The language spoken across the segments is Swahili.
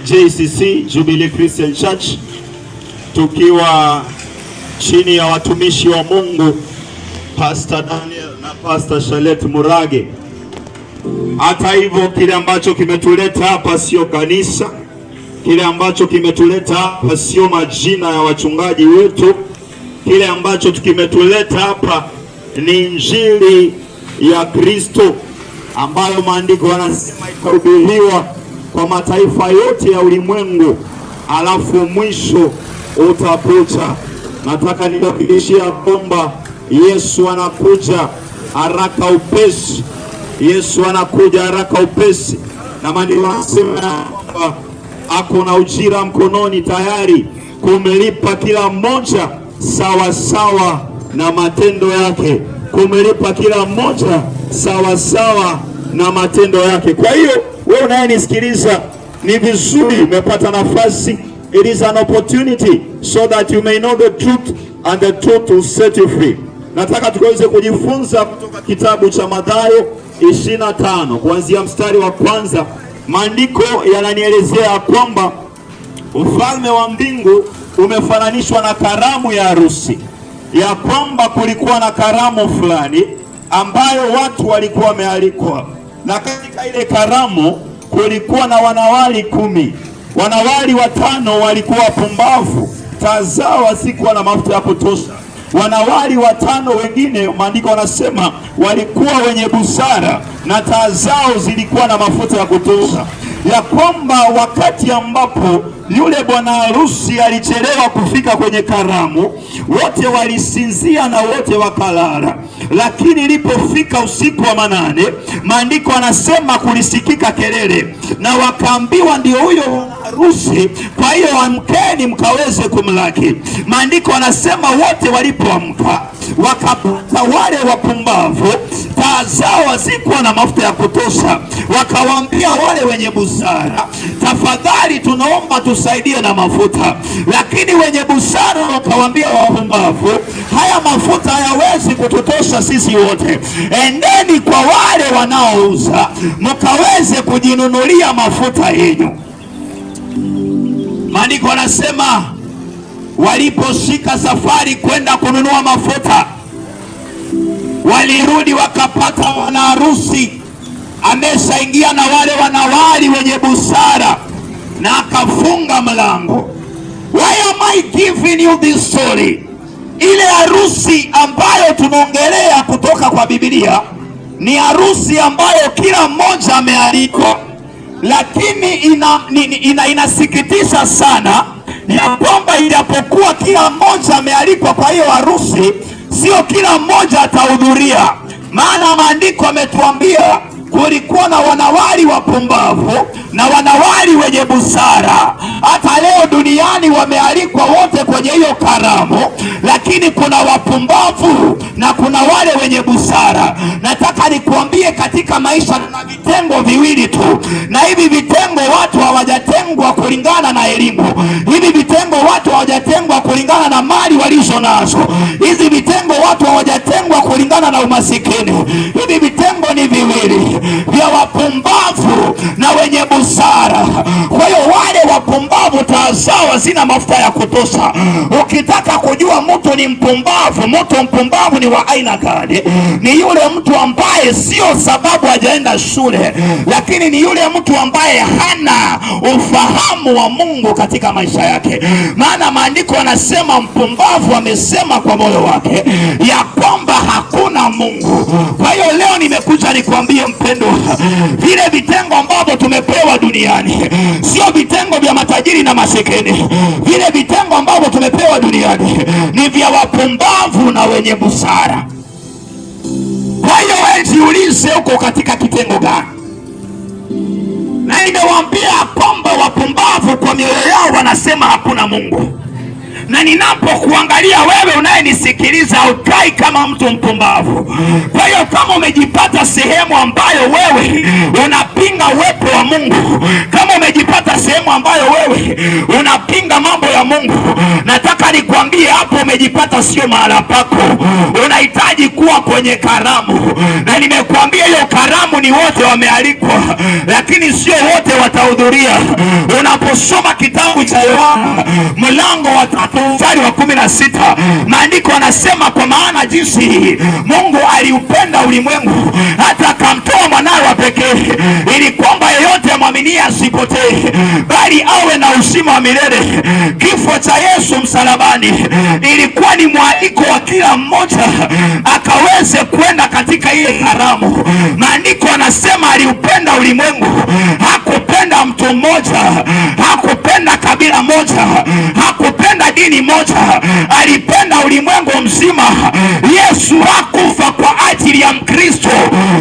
JCC Jubilee Christian Church, tukiwa chini ya watumishi wa Mungu Pastor Daniel na Pastor Shalet Murage. Hata hivyo, kile ambacho kimetuleta hapa sio kanisa, kile ambacho kimetuleta hapa sio majina ya wachungaji wetu, kile ambacho kimetuleta hapa ni injili ya Kristo ambayo maandiko yanasema itahubiriwa kwa mataifa yote ya ulimwengu, alafu mwisho utakuja. Nataka nikuhakikishie kwamba Yesu anakuja haraka upesi. Yesu anakuja haraka upesi, na maandiko yanasema kwamba ako na ujira mkononi tayari kumlipa kila mmoja sawa sawa na matendo yake, kumlipa kila mmoja sawa sawa na matendo yake. Kwa hiyo wewe unayenisikiliza, ni vizuri umepata nafasi. It is an opportunity so that you may know the truth and the truth will set you free. Nataka tukaweze kujifunza kutoka kitabu cha Mathayo 25 kuanzia mstari wa kwanza. Maandiko yananielezea kwamba ufalme wa mbingu umefananishwa na karamu ya harusi, ya kwamba kulikuwa na karamu fulani ambayo watu walikuwa wamealikwa, na katika ile karamu kulikuwa na wanawali 10. Wanawali 5 walikuwa wapumbavu, taa zao hazikuwa na mafuta ya kutosha. Wanawali 5 wengine, maandiko wanasema, walikuwa wenye busara na taa zao zilikuwa na mafuta ya kutosha, ya kwamba wakati ambapo yule bwana harusi alichelewa kufika kwenye karamu, wote walisinzia na wote wakalala. Lakini ilipofika usiku wa manane, maandiko anasema kulisikika kelele, na wakaambiwa ndio huyo bwana harusi, kwa hiyo amkeni mkaweze kumlaki. Maandiko anasema wote walipoamka wakapata wale wapumbavu, taa zao hazikuwa na mafuta ya kutosha. Wakawaambia wale wenye busara, tafadhali tunaomba tusaidie na mafuta. Lakini wenye busara wakawaambia wapumbavu, haya mafuta hayawezi kututosha sisi wote, endeni kwa wale wanaouza mkaweze kujinunulia mafuta yenu. Maandiko anasema waliposhika safari kwenda kununua mafuta, walirudi wakapata bwana harusi ameshaingia na wale wanawali wenye busara, na akafunga mlango. Why am I giving you this story? Ile harusi ambayo tunaongelea kutoka kwa Biblia ni harusi ambayo kila mmoja amealikwa, lakini inasikitisha sana ya kwamba ijapokuwa kila mmoja amealikwa kwa hiyo harusi, sio kila mmoja atahudhuria. Maana maandiko ametuambia kulikuwa na wanawali wapumbavu na wanawali wenye busara. Hata leo duniani wamealikwa wote kwenye hiyo karamu, lakini kuna wapumbavu na kuna wale wenye busara. Nataka nikuambie, katika maisha tuna vitengo viwili tu, na hivi vitengo watu hawajatengwa kulingana na elimu. Hivi vitengo watu hawajatengwa kulingana na mali walizo nazo. Hizi vitengo watu hawajatengwa kulingana na umasikini. Hivi vitengo ni viwili, vya wapumbavu na wenye busara. Kwa hiyo wale wapumbavu taa zao hazina mafuta ya kutosha. Ukitaka kujua mtu ni mpumbavu, mtu mpumbavu ni wa aina gani? Ni yule mtu ambaye sio sababu hajaenda shule, lakini ni yule mtu ambaye hana ufahamu wa Mungu katika maisha yake. Maana maandiko yanasema mpumbavu amesema kwa moyo wake ya kwamba hakuna Mungu. Kwa hiyo leo nimekuja nikwambie mpendwa, vile vitengo ambavyo tumepewa duniani sio vitengo vya matajiri na masikini. Vile vitengo ambavyo tumepewa duniani ni vya wapumbavu na wenye busara. Kwa hiyo wewe jiulize uko katika kitengo gani? Na nimewaambia kwamba wapumbavu kwa mioyo yao wanasema hakuna Mungu. Na ninapokuangalia wewe unayenisikiliza, haukai kama mtu mpumbavu. Kwa hiyo kama umejipata sehemu ambayo wewe unapinga uwepo wa Mungu, kama umejipata kuna sehemu ambayo wewe unapinga mambo ya Mungu, nataka nikwambie hapo umejipata sio mahala pako. Unahitaji kuwa kwenye karamu, na nimekuambia hiyo karamu ni wote wamealikwa, lakini sio wote watahudhuria. Unaposoma kitabu cha Yohana mlango wa 3 mstari wa 16, maandiko yanasema, kwa maana jinsi Mungu aliupenda ulimwengu hata akamtoa mwanawe wa pekee, ili kwamba yeyote amwaminie asipotee, bali awe na uzima wa milele. Kifo cha Yesu msalabani ilikuwa ni mwaliko wa kila mmoja akaweze kwenda katika ile karamu. Maandiko yanasema aliupenda ulimwengu, hakupenda mtu mmoja, hakupenda kabila moja, hakupenda dini moja, alipenda ulimwengu mzima. Yesu hakufa kwa ajili ya Mkristo.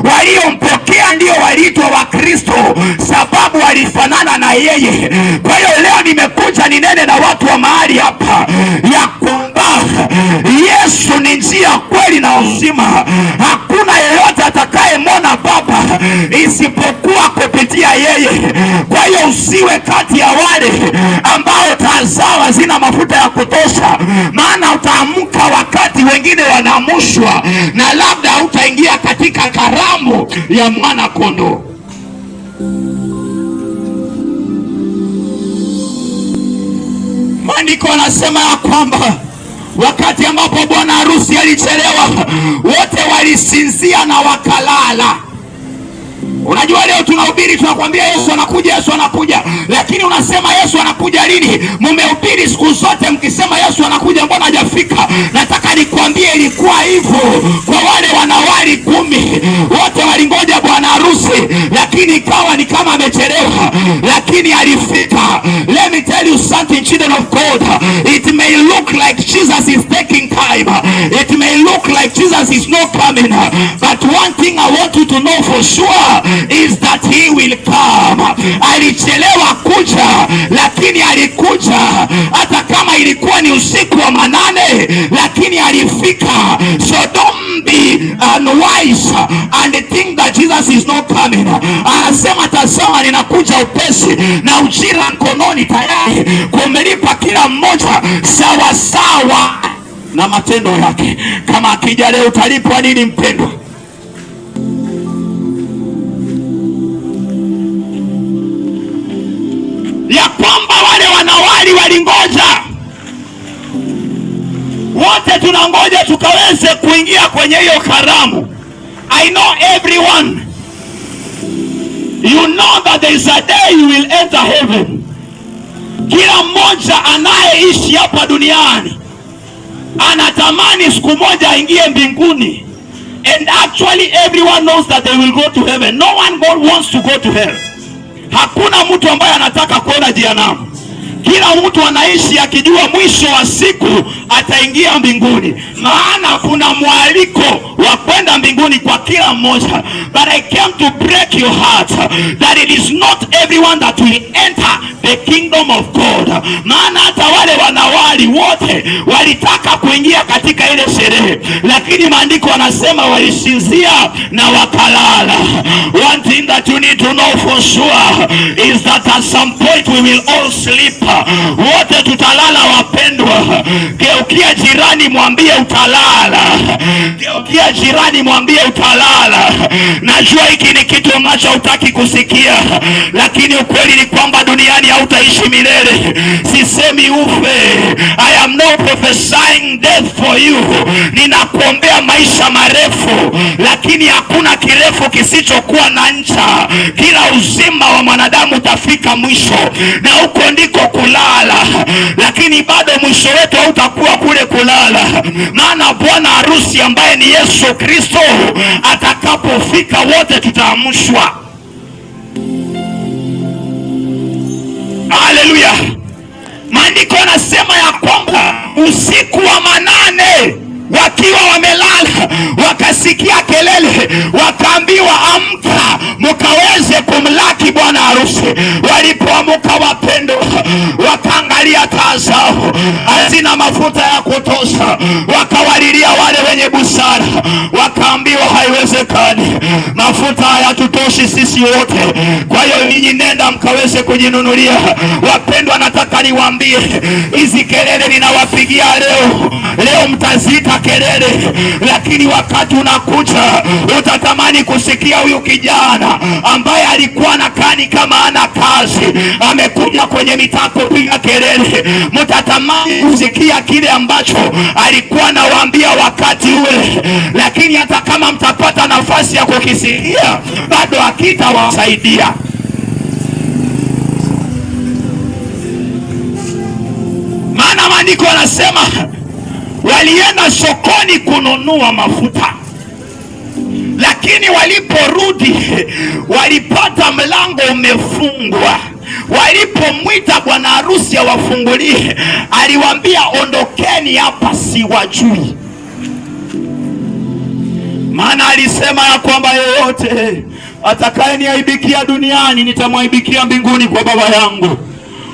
Waliompokea ndio waliitwa Wakristo, sababu walifanana na yeye. Kwa hiyo leo nimekuja ninene na watu wa mahali hapa ya kwamba Yesu ni njia, kweli na uzima. Hakuna yeyote atakayemwona Baba isipokuwa kupitia yeye. Kwa hiyo usiwe kati ya wale ambao taa zao hazina mafuta ya kutosha, maana utaamka wakati wengine wanamushwa, na labda hautaingia katika karamu ya mwana kondoo. Maandiko yanasema ya kwamba wakati ambapo bwana harusi alichelewa, wote walisinzia na wakalala. Unajua leo tunahubiri, tunakwambia Yesu anakuja, Yesu anakuja, lakini unasema Yesu anakuja lini? Mmehubiri siku zote mkisema Yesu anakuja, mbona hajafika? Nataka nikwambie ilikuwa hivyo kwa wale wanawali 10, wote walingoja bwana harusi, lakini ikawa ni kama amechelewa, lakini alifika. Let me tell you something, children of God, it may look like Jesus is taking time, it may look like Jesus is not coming, but one thing I want you to know for sure is that he will come. Alichelewa kuja, lakini alikuja. Hata kama ilikuwa ni usiku wa manane, lakini alifika. So don't be unwise and think that Jesus is not coming. Anasema, tazama ninakuja upesi, na ujira mkononi tayari kumlipa kila mmoja sawa sawa na matendo yake. Kama akija leo utalipwa nini, mpendwa? Ya kwamba wale wanawali walingoja, wote tunangoja tukaweze kuingia kwenye hiyo karamu. I know everyone, you know that there is a day you will enter heaven. Kila mmoja anayeishi hapa duniani anatamani siku moja aingie mbinguni, and actually everyone knows that they will go to heaven. No one wants to go to hell. Hakuna mtu ambaye anataka kwenda jehanamu. Kila mtu anaishi akijua mwisho wa siku ataingia mbinguni, maana kuna mwaliko wa kwenda mbinguni kwa kila mmoja. But I came to break your heart that it is not everyone that will enter the kingdom of God. Maana hata wale wanawali wote walitaka kuingia katika ile sherehe, lakini maandiko yanasema walisinzia na wakalala. One thing that you need to know for sure is that at some point we will all sleep. Wote tutalala wapendwa. Geukia jirani mwambie utalala. Geukia jirani mwambie utalala. Najua hiki ni kitu ambacho hutaki kusikia, lakini ukweli ni kwamba duniani hautaishi milele. Sisemi ufe. I am not prophesying death for you. Ninakuombea maisha marefu, lakini hakuna kirefu kisichokuwa na ncha. Kila uzima wa mwanadamu utafika mwisho, na huko ndiko kulala, lakini bado mwisho wetu hautakuwa kule kulala, maana bwana harusi ambaye ni Yesu Kristo atakapofika wote tutaamshwa. Haleluya. Maandiko yanasema ya kwamba usiku wa manane wakiwa wamelala wakasikia kelele, wakaambiwa amka mkaweze kumlaki bwana harusi. Walipoamka wapendwa, wakaangalia taa jamaa zao hazina mafuta ya kutosha, wakawalilia wale wenye busara, wakaambiwa haiwezekani, mafuta hayatutoshi sisi wote, kwa hiyo ninyi nenda mkaweze kujinunulia. Wapendwa, nataka niwaambie, hizi kelele ninawapigia leo mtazita kelele, lakini wakati unakuja utatamani kusikia huyu kijana ambaye alikuwa na kani kama ana kazi, amekuja kwenye mitaa kupiga kelele. Mtatamani kusikia kile ambacho alikuwa anawaambia wakati ule, lakini hata kama mtapata nafasi ya kukisikia, bado hakitawasaidia. Maana maandiko yanasema walienda sokoni kununua mafuta, lakini waliporudi walipata mlango umefungwa. Walipomwita bwana harusi awafungulie, aliwaambia ondokeni hapa, siwajui. Maana alisema ya kwamba yeyote atakayeniaibikia duniani nitamwaibikia mbinguni kwa Baba yangu.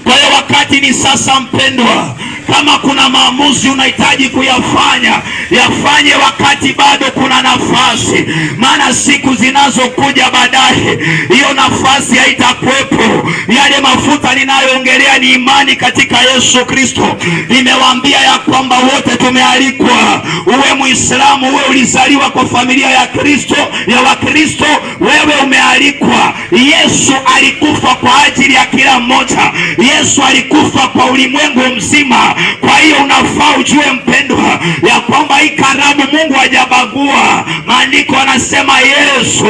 Kwa hiyo wakati ni sasa, mpendwa. Kama kuna maamuzi unahitaji kuyafanya, yafanye wakati bado kuna nafasi, maana siku zinazokuja baadaye hiyo nafasi haitakuwepo. Yale mafuta ninayoongelea ni imani katika Yesu Kristo. Nimewaambia ya kwamba wote tumealikwa, uwe Muislamu, uwe ulizaliwa kwa familia ya Kristo, ya Wakristo, wewe umealikwa. Yesu alikufa kwa ajili ya kila mmoja. Yesu alikufa kwa ulimwengu mzima. Kwa hiyo unafaa ujue, mpendwa, ya kwamba hii karamu Mungu hajabagua. Maandiko anasema Yesu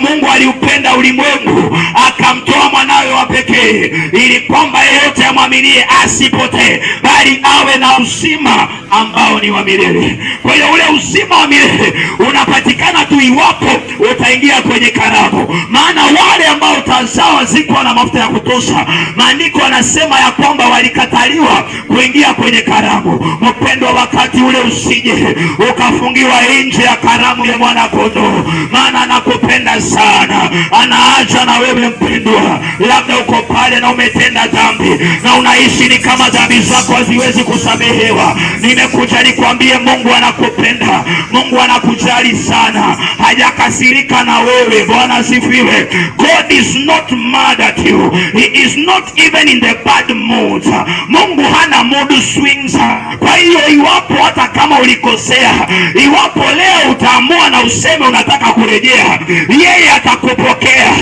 Mungu aliupenda ulimwengu akamtoa mwanawe wa pekee, ili kwamba yeyote amwaminie asipotee, bali awe na uzima ambao ni wa milele. Kwa hiyo ule uzima wa milele unapatikana tu iwapo utaingia kwenye karamu. Maana wale ambao tazao ziko na mafuta ya kutosha, maandiko anasema ya kwamba walikataliwa kuingia kwenye karamu. Mpendwa, wakati ule usije ukafungiwa nje ya karamu ya mwana kondoo, maana anakupenda sana, anaacha na wewe mpendwa. Labda uko pale na umetenda dhambi na unaishi ni kama dhambi zako haziwezi kusamehewa. Nimekuja nikwambie, Mungu anakupenda, Mungu anakujali sana, hajakasirika na wewe. Bwana asifiwe. God is not mad at you. He is not even in the bad mood. Mungu hana mood swings. Kwa hiyo iwapo hata kama ulikosea, iwapo leo utaamua na useme unataka kurejea, yeye atakupokea,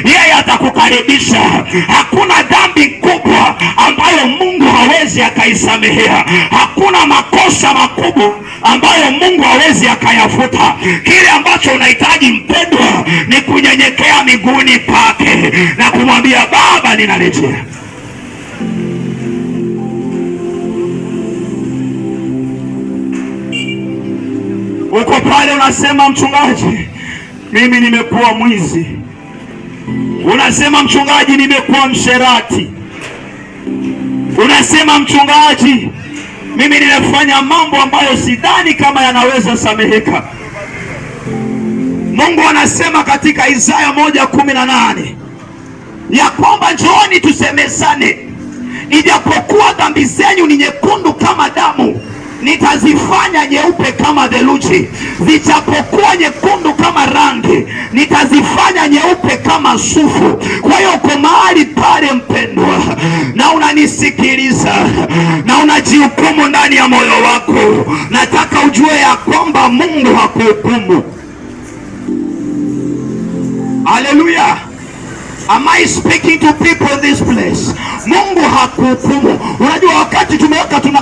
yeye atakukaribisha. Hakuna dhambi kubwa ambayo Mungu hawezi akaisamehea. Hakuna makosa makubwa ambayo Mungu hawezi akayafuta. Kile ambacho unahitaji, mpendwa, ni kunyenyekea miguuni pake na kumwambia, Baba, ninarejea. Uko pale unasema, mchungaji, mimi nimekuwa mwizi. Unasema, mchungaji, nimekuwa msherati. Unasema, mchungaji, mimi nimefanya mambo ambayo sidhani kama yanaweza sameheka. Mungu anasema katika Isaya 1:18 ya kwamba njooni tusemezane, ijapokuwa dhambi zenyu ni nyekundu kama damu, nitazifanya nyeupe kama theluji. Zijapokuwa nyekundu kama rangi, nitazifanya nyeupe kama sufu. Kwa hiyo uko mahali pale, mpendwa, na unanisikiliza na unajihukumu ndani ya moyo wako, nataka ujue ya kwamba Mungu hakuhukumu. Haleluya. Am I speaking to people in this place? Mungu hakuhukumu. Unajua, wakati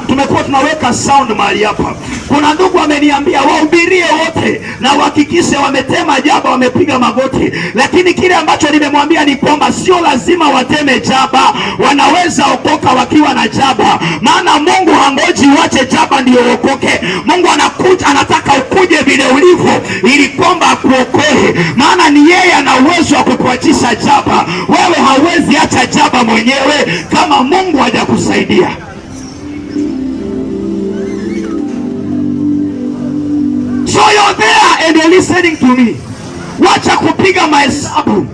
tumekuwa tunaweka sound mahali hapa, kuna ndugu ameniambia wahubirie wote na uhakikishe wametema jaba, wamepiga magoti. Lakini kile ambacho nimemwambia ni kwamba sio lazima wateme jaba, wanaweza okoka wakiwa na jaba. Maana Mungu hangoji uache jaba ndio okoke. Mungu anakuja, anataka ukuje vile ulivyo, ili kwamba akuokoe. Maana ni yeye ana uwezo wa kukuachisha jaba. Wewe hauwezi acha jaba mwenyewe kama Mungu hajakusaidia. So you're there and you're listening to me. Wacha kupiga mahesabu.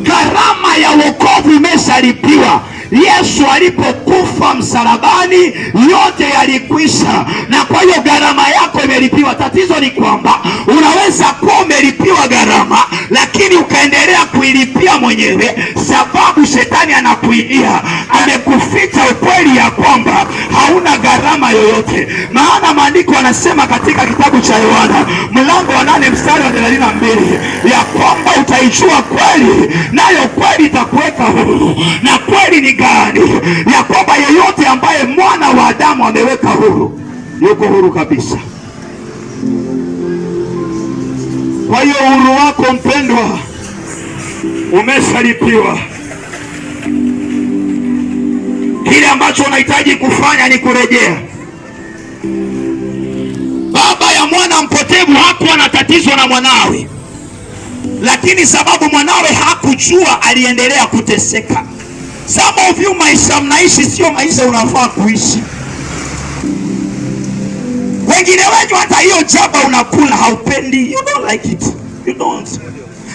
Gharama ya wokovu imeshalipiwa. Yesu alipokufa msalabani, yote yalikwisha, na kwa hiyo gharama yako imelipiwa. Tatizo ni kwamba unaweza kuwa umelipiwa gharama, lakini ukaendelea kuilipia mwenyewe, sababu shetani anakuidia, amekuficha ukweli ya kwamba hauna gharama yoyote. Maana maandiko yanasema katika kitabu cha Yohana mlango wa 8 mstari wa 32 ya kwamba utaijua kweli, nayo kweli itakuweka huru. Na kweli ni gani? Ya kwamba yeyote ambaye mwana wa Adamu ameweka huru, yuko huru kabisa. Kwa hiyo uhuru wako mpendwa umeshalipiwa. Kile ambacho unahitaji kufanya ni kurejea. Baba ya mwana mpotevu hakuwa na tatizo na mwanawe, lakini sababu mwanawe hakujua, aliendelea kuteseka. Some of you, maisha mnaishi sio maisha unafaa kuishi. Wengine wenyu hata hiyo jaba unakula haupendi, you don't like it, you don't.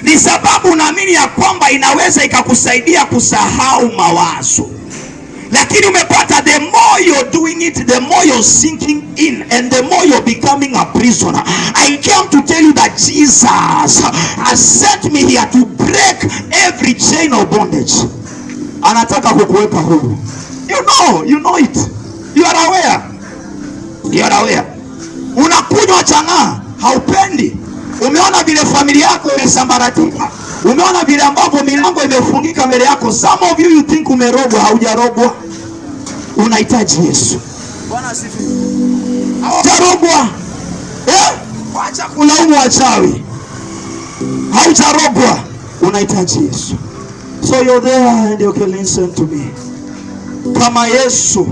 Ni sababu unaamini ya kwamba inaweza ikakusaidia kusahau mawazo. Lakini umepata, the more you're doing it, the more you're sinking in, and the more you're becoming a prisoner. I came to tell you that Jesus has sent me here to break every chain of bondage. Anataka kukuweka huru. You know it. You are aware. Unakunywa chang'aa, haupendi. Umeona vile familia yako imesambaratika. Umeona vile ambapo milango imefungika mbele yako. Some of you think umerogwa, haujarogwa. Unahitaji Yesu. Bwana asifiwe. Haujarogwa. Acha kulaumu wachawi. Haujarogwa. Unahitaji Yesu. So you're there and you can listen to me. Kama Yesu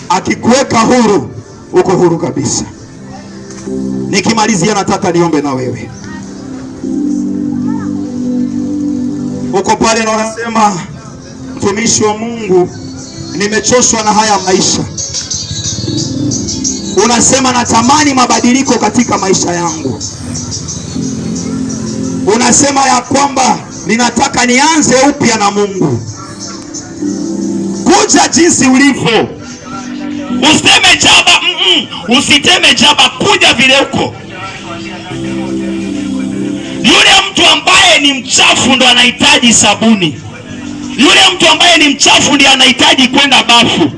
akikuweka huru, uko huru kabisa. Nikimalizia nataka niombe na wewe. Uko pale na unasema, mtumishi wa Mungu, nimechoshwa na haya maisha. Unasema natamani mabadiliko katika maisha yangu. Unasema ya kwamba ninataka nianze upya na Mungu. Kuja jinsi ulivyo. Usiteme jaba, usiteme jaba, kuja vile uko. Yule mtu ambaye ni mchafu ndo anahitaji sabuni. Yule mtu ambaye ni mchafu ndiye anahitaji kwenda bafu.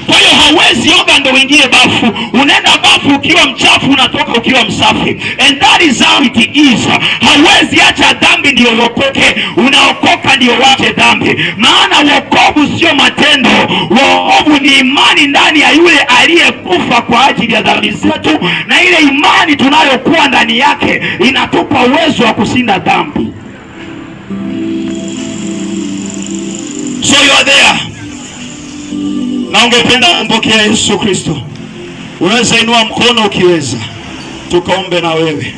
Kwa hiyo hauwezi oga ndo uingie bafu. Unaenda bafu ukiwa mchafu, unatoka ukiwa msafi. And that is how it is. Hauwezi acha dhambi ndio uokoke, unaokoka ndio wache dhambi. Maana wokovu sio matendo. Wokovu ni imani ndani ya yule aliyekufa kwa ajili ya dhambi zetu, na ile imani tunayokuwa ndani yake inatupa uwezo wa kushinda dhambi. So you are there. Na ungependa kumpokea Yesu Kristo, unaweza inua mkono ukiweza, tukaombe na wewe.